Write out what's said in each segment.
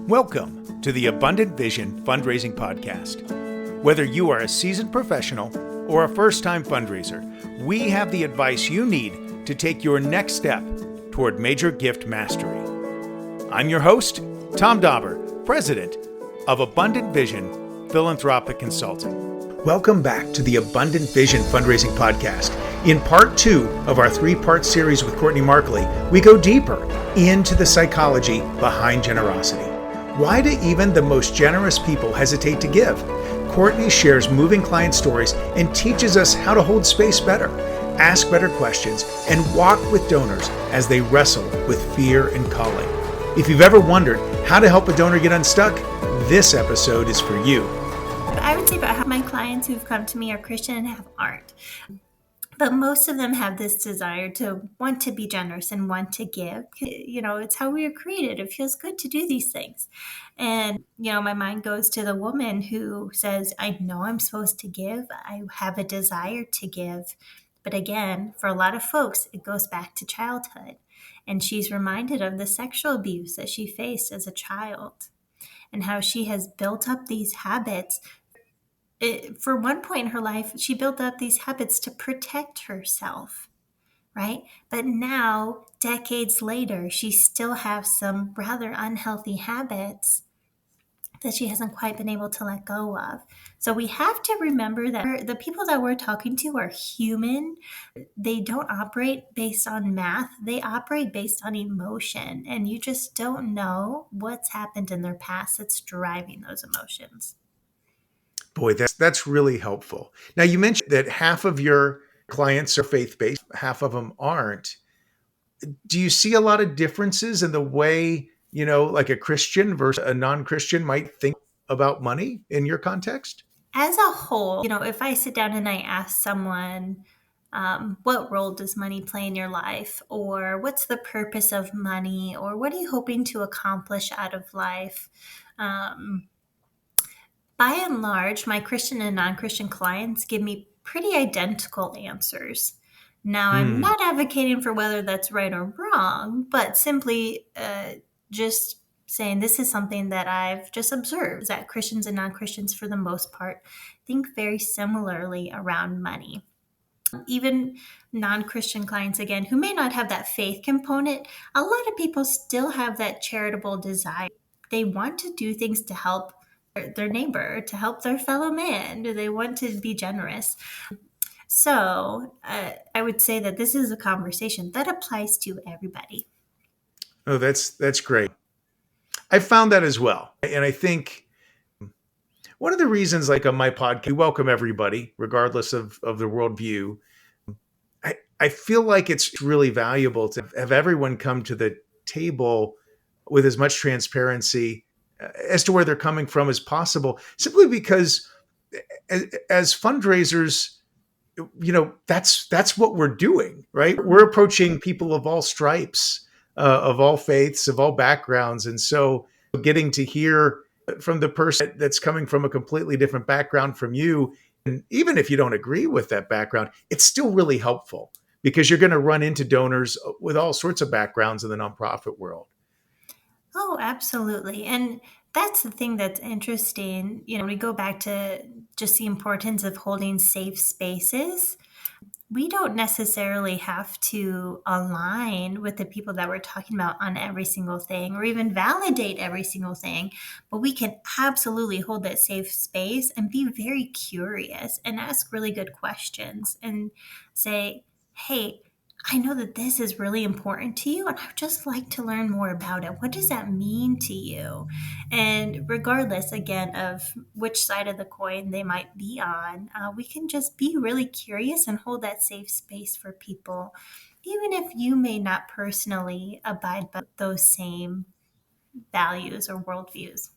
Welcome to the Abundant Vision Fundraising Podcast. Whether you are a seasoned professional or a first-time fundraiser, we have the advice you need to take your next step toward major gift mastery. I'm your host, Tom Dauber, President of Abundant Vision Philanthropic Consulting. Welcome back to the Abundant Vision Fundraising Podcast. In part 2 of our 3-part series with Courtney Markley, we go deeper into the psychology behind generosity. Why do even the most generous people hesitate to give? Courtney shares moving client stories and teaches us how to hold space better, ask better questions, and walk with donors as they wrestle with fear and calling. If you've ever wondered how to help a donor get unstuck, this episode is for you. I would say about half my clients who've come to me are Christian and half aren't. But most of them have this desire to want to be generous and want to give. You know, it's how we are created. It feels good to do these things. And, my mind goes to the woman who says, I know I'm supposed to give. I have a desire to give. But again, for a lot of folks, it goes back to childhood. And she's reminded of the sexual abuse that she faced as a child and how she has built up these habits. For one point in her life, she built up these habits to protect herself, right? But now, decades later, she still has some rather unhealthy habits that she hasn't quite been able to let go of. So we have to remember that the people that we're talking to are human. They don't operate based on math. They operate based on emotion. And you just don't know what's happened in their past that's driving those emotions. Boy, that's really helpful. Now, you mentioned that half of your clients are faith-based, half of them aren't. Do you see a lot of differences in the way, like a Christian versus a non-Christian might think about money in your context? As a whole, if I sit down and I ask someone, what role does money play in your life? Or what's the purpose of money? Or what are you hoping to accomplish out of life? By and large, my Christian and non-Christian clients give me pretty identical answers. Now, I'm not advocating for whether that's right or wrong, but simply just saying this is something that I've just observed, that Christians and non-Christians, for the most part, think very similarly around money. Even non-Christian clients, again, who may not have that faith component, a lot of people still have that charitable desire. They want to do things to help their neighbor, to help their fellow man. They want to be generous. So I would say that this is a conversation that applies to everybody. Oh, that's great. I found that as well. And I think one of the reasons, like on my podcast, we welcome everybody, regardless of the worldview. I feel like it's really valuable to have everyone come to the table with as much transparency as to where they're coming from as possible, simply because as fundraisers, that's what we're doing, right? We're approaching people of all stripes, of all faiths, of all backgrounds. And so getting to hear from the person that's coming from a completely different background from you, and even if you don't agree with that background, it's still really helpful because you're going to run into donors with all sorts of backgrounds in the nonprofit world. Oh, absolutely. And that's the thing that's interesting. We go back to just the importance of holding safe spaces. We don't necessarily have to align with the people that we're talking about on every single thing or even validate every single thing, but we can absolutely hold that safe space and be very curious and ask really good questions and say, hey, I know that this is really important to you, and I would just like to learn more about it. What does that mean to you? And regardless, again, of which side of the coin they might be on, we can just be really curious and hold that safe space for people, even if you may not personally abide by those same values or worldviews.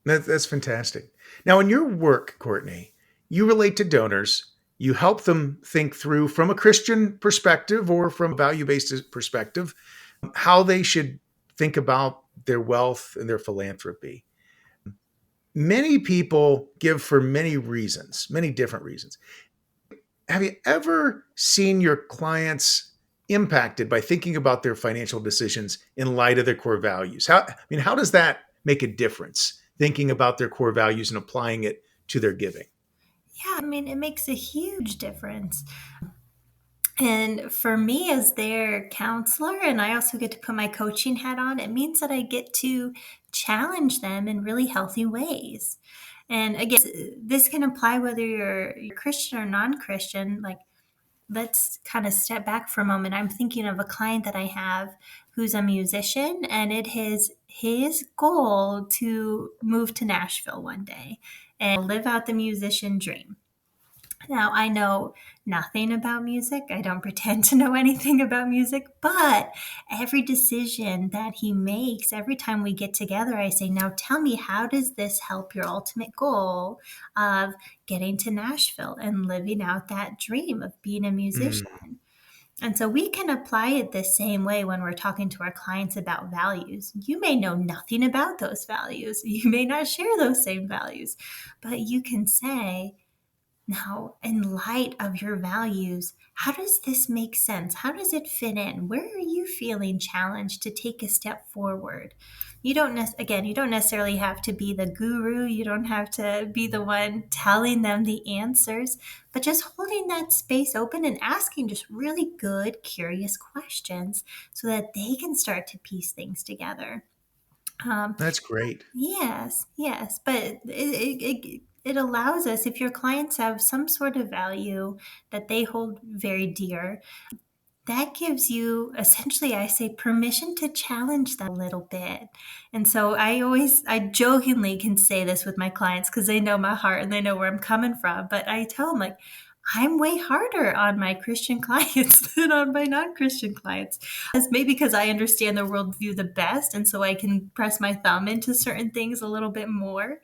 That's fantastic. Now, in your work, Courtney, you relate to donors. You help them think through from a Christian perspective or from a value-based perspective, how they should think about their wealth and their philanthropy. Many people give for many reasons, many different reasons. Have you ever seen your clients impacted by thinking about their financial decisions in light of their core values? How does that make a difference, thinking about their core values and applying it to their giving? Yeah, I mean, it makes a huge difference. And for me, as their counselor, and I also get to put my coaching hat on, it means that I get to challenge them in really healthy ways. And again, this can apply whether you're Christian or non-Christian. Like, let's kind of step back for a moment. I'm thinking of a client that I have who's a musician, and it is his goal to move to Nashville one day and live out the musician dream. Now, I know nothing about music. I don't pretend to know anything about music, but every decision that he makes, every time we get together, I say, now tell me, how does this help your ultimate goal of getting to Nashville and living out that dream of being a Mm, musician? And so we can apply it the same way when we're talking to our clients about values. You may know nothing about those values. You may not share those same values, but you can say, now, in light of your values, how does this make sense? How does it fit in? Where are you feeling challenged to take a step forward? Again, you don't necessarily have to be the guru. You don't have to be the one telling them the answers, but just holding that space open and asking just really good, curious questions so that they can start to piece things together. Um, that's great. Yes, yes, but it allows us, if your clients have some sort of value that they hold very dear, that gives you essentially, I say, permission to challenge them a little bit. And so I jokingly can say this with my clients because they know my heart and they know where I'm coming from. But I tell them, like, I'm way harder on my Christian clients than on my non-Christian clients. As maybe because I understand their worldview the best. And so I can press my thumb into certain things a little bit more.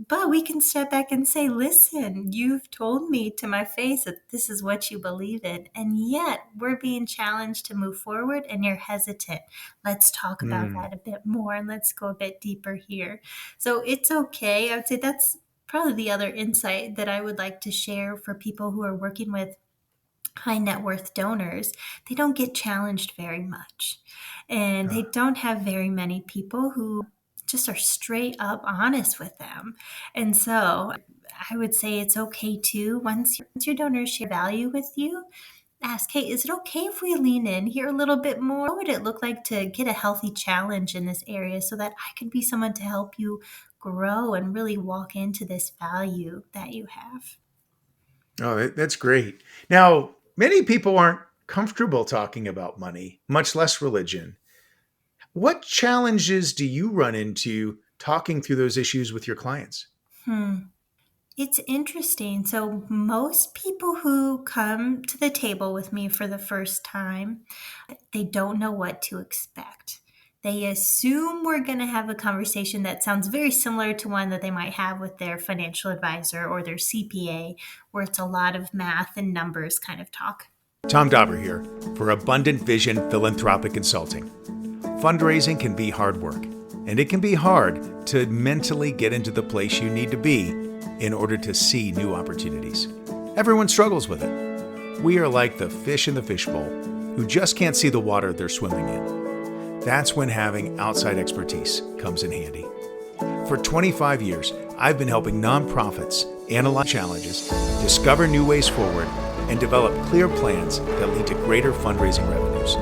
But we can step back and say, listen, you've told me to my face that this is what you believe in. And yet we're being challenged to move forward and you're hesitant. Let's talk about Mm. that a bit more and let's go a bit deeper here. So it's okay. I would say that's probably the other insight that I would like to share for people who are working with high net worth donors. They don't get challenged very much. And they don't have very many people who just are straight up honest with them. And so I would say it's okay too, once your donors share value with you, ask, hey, is it okay if we lean in here a little bit more? What would it look like to get a healthy challenge in this area so that I could be someone to help you grow and really walk into this value that you have? Oh, that's great. Now, many people aren't comfortable talking about money, much less religion. What challenges do you run into talking through those issues with your clients? Hmm. It's interesting. So, most people who come to the table with me for the first time, they don't know what to expect. They assume we're going to have a conversation that sounds very similar to one that they might have with their financial advisor or their CPA, where it's a lot of math and numbers kind of talk. Tom Dauber here for Abundant Vision Philanthropic Consulting. Fundraising can be hard work, and it can be hard to mentally get into the place you need to be in order to see new opportunities. Everyone struggles with it. We are like the fish in the fishbowl who just can't see the water they're swimming in. That's when having outside expertise comes in handy. For 25 years, I've been helping nonprofits analyze challenges, discover new ways forward, and develop clear plans that lead to greater fundraising revenues.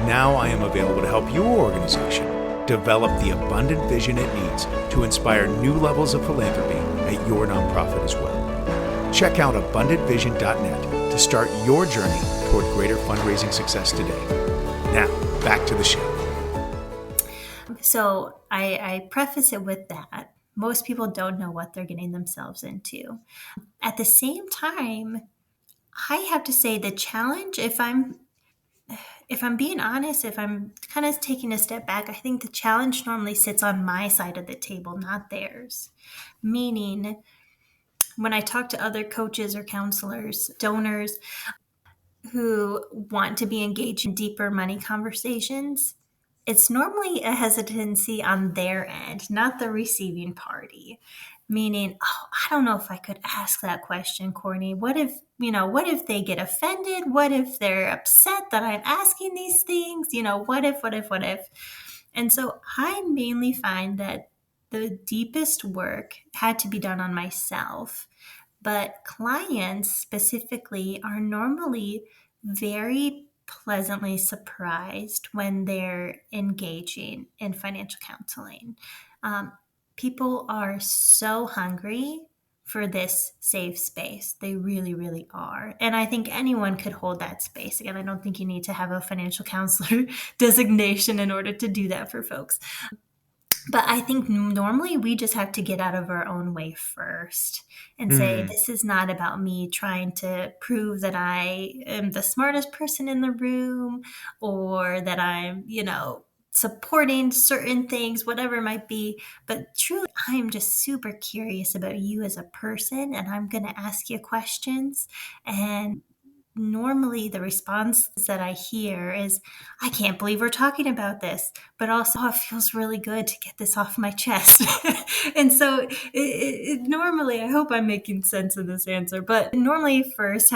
Now I am available to help your organization develop the abundant vision it needs to inspire new levels of philanthropy at your nonprofit as well. Check out abundantvision.net to start your journey toward greater fundraising success today. Now, back to the show. So, I preface it with that. Most people don't know what they're getting themselves into. At the same time, I have to say the challenge, if I'm being honest, if I'm kind of taking a step back, I think the challenge normally sits on my side of the table, not theirs. Meaning, when I talk to other coaches or counselors, donors who want to be engaged in deeper money conversations, it's normally a hesitancy on their end, not the receiving party. Meaning, oh, I don't know if I could ask that question, Courtney. What if they get offended? What if they're upset that I'm asking these things? What if? And so I mainly find that the deepest work had to be done on myself. But clients specifically are normally very pleasantly surprised when they're engaging in financial counseling. Um, People are so hungry for this safe space. They really, really are. And I think anyone could hold that space. Again, I don't think you need to have a financial counselor designation in order to do that for folks. But I think normally we just have to get out of our own way first and say, Mm. this is not about me trying to prove that I am the smartest person in the room or that I'm, supporting certain things, whatever it might be. But truly, I'm just super curious about you as a person, and I'm going to ask you questions. And normally the response that I hear is, I can't believe we're talking about this, but also, oh, it feels really good to get this off my chest. And so normally, I hope I'm making sense in this answer, but normally first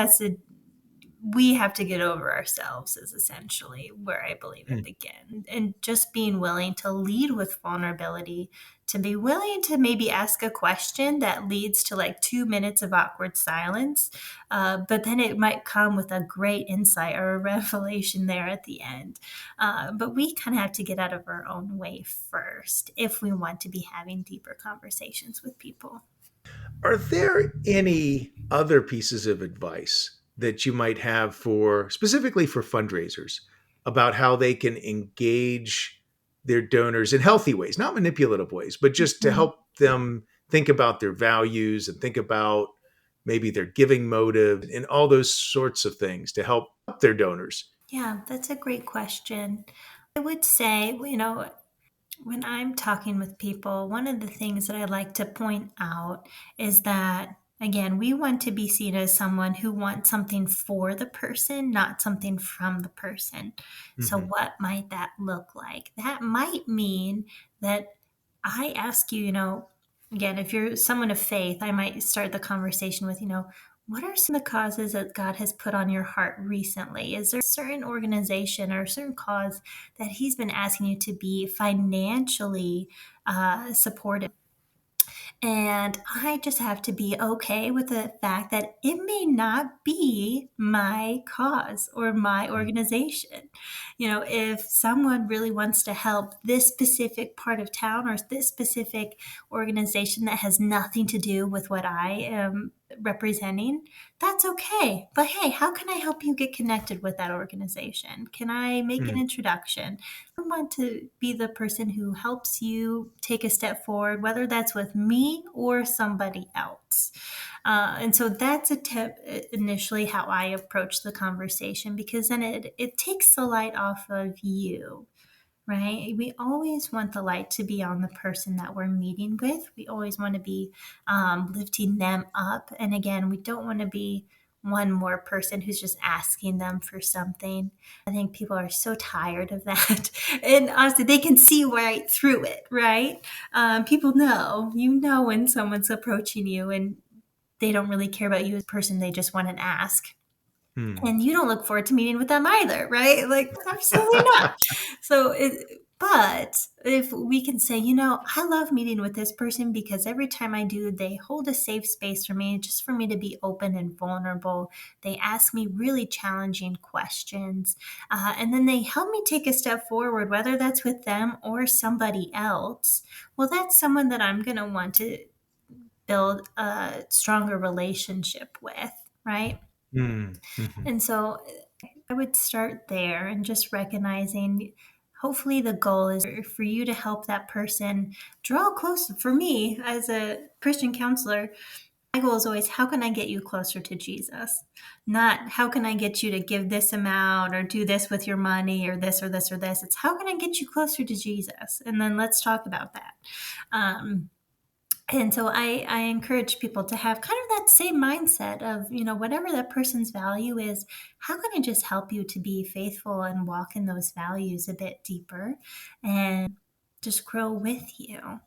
we have to get over ourselves is essentially where I believe it begins. And just being willing to lead with vulnerability, to be willing to maybe ask a question that leads to like 2 minutes of awkward silence. But then it might come with a great insight or a revelation there at the end. But we kind of have to get out of our own way first if we want to be having deeper conversations with people. Are there any other pieces of advice that you might have for specifically for fundraisers about how they can engage their donors in healthy ways, not manipulative ways, but just to Mhm. help them think about their values and think about maybe their giving motive and all those sorts of things to help their donors? Yeah, that's a great question. I would say, when I'm talking with people, one of the things that I like to point out is that, again, we want to be seen as someone who wants something for the person, not something from the person. So, Mm-hmm. what might that look like? That might mean that I ask you, again, if you're someone of faith, I might start the conversation with, what are some of the causes that God has put on your heart recently? Is there a certain organization or a certain cause that He's been asking you to be financially supportive? And I just have to be okay with the fact that it may not be my cause or my organization. If someone really wants to help this specific part of town or this specific organization that has nothing to do with what I am representing, that's okay. But hey, how can I help you get connected with that organization? Can I make an introduction? I want to be the person who helps you take a step forward, whether that's with me or somebody else. And so that's a tip initially how I approach the conversation, because then it takes the light off of you, right? We always want the light to be on the person that we're meeting with. We always want to be lifting them up. And again, we don't want to be one more person who's just asking them for something. I think people are so tired of that. And honestly, they can see right through it, right? People know, when someone's approaching you and they don't really care about you as a person, they just want to ask. Mm-hmm. And you don't look forward to meeting with them either, right? Like, absolutely not. But if we can say, I love meeting with this person because every time I do, they hold a safe space for me, just for me to be open and vulnerable. They ask me really challenging questions. And then they help me take a step forward, whether that's with them or somebody else. Well, that's someone that I'm going to want to build a stronger relationship with, right? Mm-hmm. And so I would start there and just recognizing, hopefully the goal is for you to help that person draw closer. For me, as a Christian counselor, my goal is always, how can I get you closer to Jesus? Not how can I get you to give this amount or do this with your money or this or this or this. It's how can I get you closer to Jesus? And then let's talk about that. And so I encourage people to have kind of that same mindset of, whatever that person's value is, how can I just help you to be faithful and walk in those values a bit deeper and just grow with you?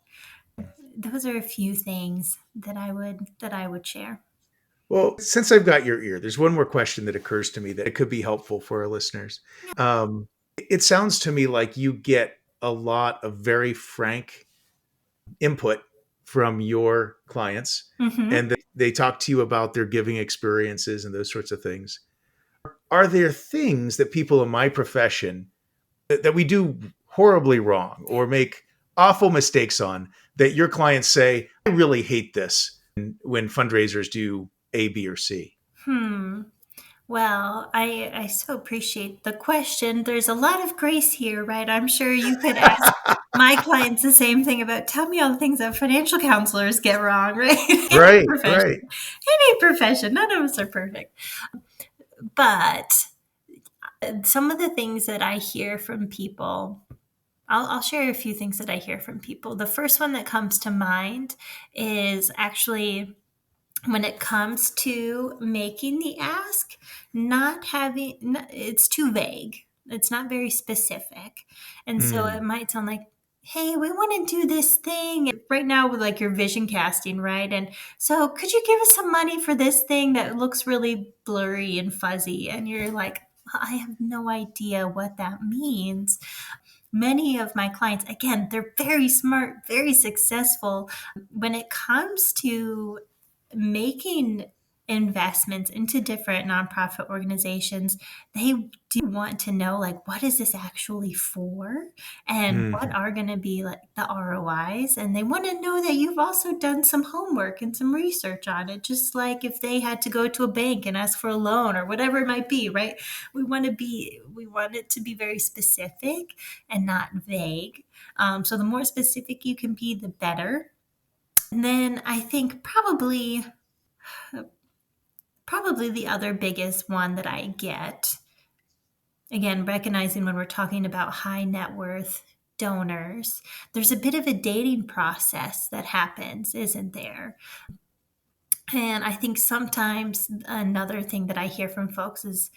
Those are a few things that I would share. Well, since I've got your ear, there's one more question that occurs to me that it could be helpful for our listeners. It sounds to me like you get a lot of very frank input from your clients, Mm-hmm. and they talk to you about their giving experiences and those sorts of things. Are there things that people in my profession that we do horribly wrong or make awful mistakes on that your clients say, I really hate this when fundraisers do A, B, or C? Well, I so appreciate the question. There's a lot of grace here, right? I'm sure you could ask my clients the same thing about tell me all the things that financial counselors get wrong, right? Any Right, profession. right. Any profession. None of us are perfect. But some of the things that I hear from people, I'll share a few things that I hear from people. The first one that comes to mind is actually when it comes to making the ask, it's too vague. It's not very specific. And so it might sound like, hey, we want to do this thing right now with like your vision casting, right? And so could you give us some money for this thing that looks really blurry and fuzzy? And you're like, I have no idea what that means. Many of my clients, again, they're very smart, very successful. When it comes to making investments into different nonprofit organizations, they do want to know, like, what is this actually for? And what are going to be like the ROIs? And they want to know that you've also done some homework and some research on it, just like if they had to go to a bank and ask for a loan or whatever it might be, right? We want it to be very specific and not vague. So the more specific you can be, the better. And then I think probably the other biggest one that I get, again, recognizing when we're talking about high net worth donors, there's a bit of a dating process that happens, isn't there? And I think sometimes another thing that I hear from folks is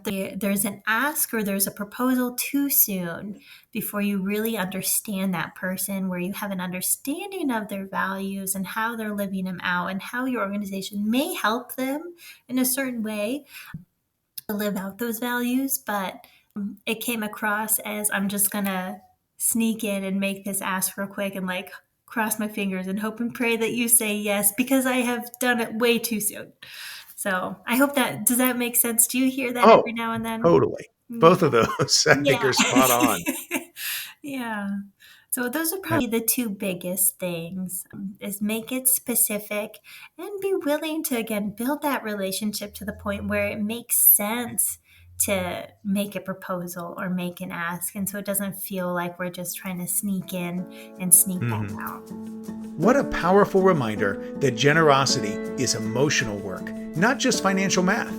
there's an ask or there's a proposal too soon before you really understand that person, where you have an understanding of their values and how they're living them out and how your organization may help them in a certain way to live out those values. But it came across as I'm just going to sneak in and make this ask real quick and like cross my fingers and hope and pray that you say yes, because I have done it way too soon. So I hope does that make sense? Do you hear that every now and then? Totally. Both of those, I think, are spot on. Yeah. So those are probably the two biggest things, is make it specific and be willing to, again, build that relationship to the point where it makes sense to make a proposal or make an ask. And so it doesn't feel like we're just trying to sneak in and sneak back out. What a powerful reminder that generosity is emotional work, not just financial math.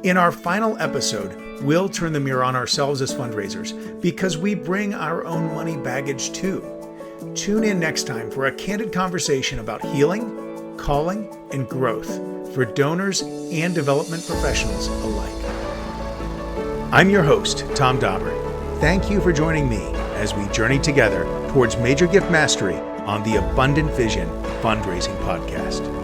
In our final episode, we'll turn the mirror on ourselves as fundraisers because we bring our own money baggage too. Tune in next time for a candid conversation about healing, calling, and growth for donors and development professionals alike. I'm your host, Tom Dauber. Thank you for joining me as we journey together towards major gift mastery on the Abundant Vision Fundraising Podcast.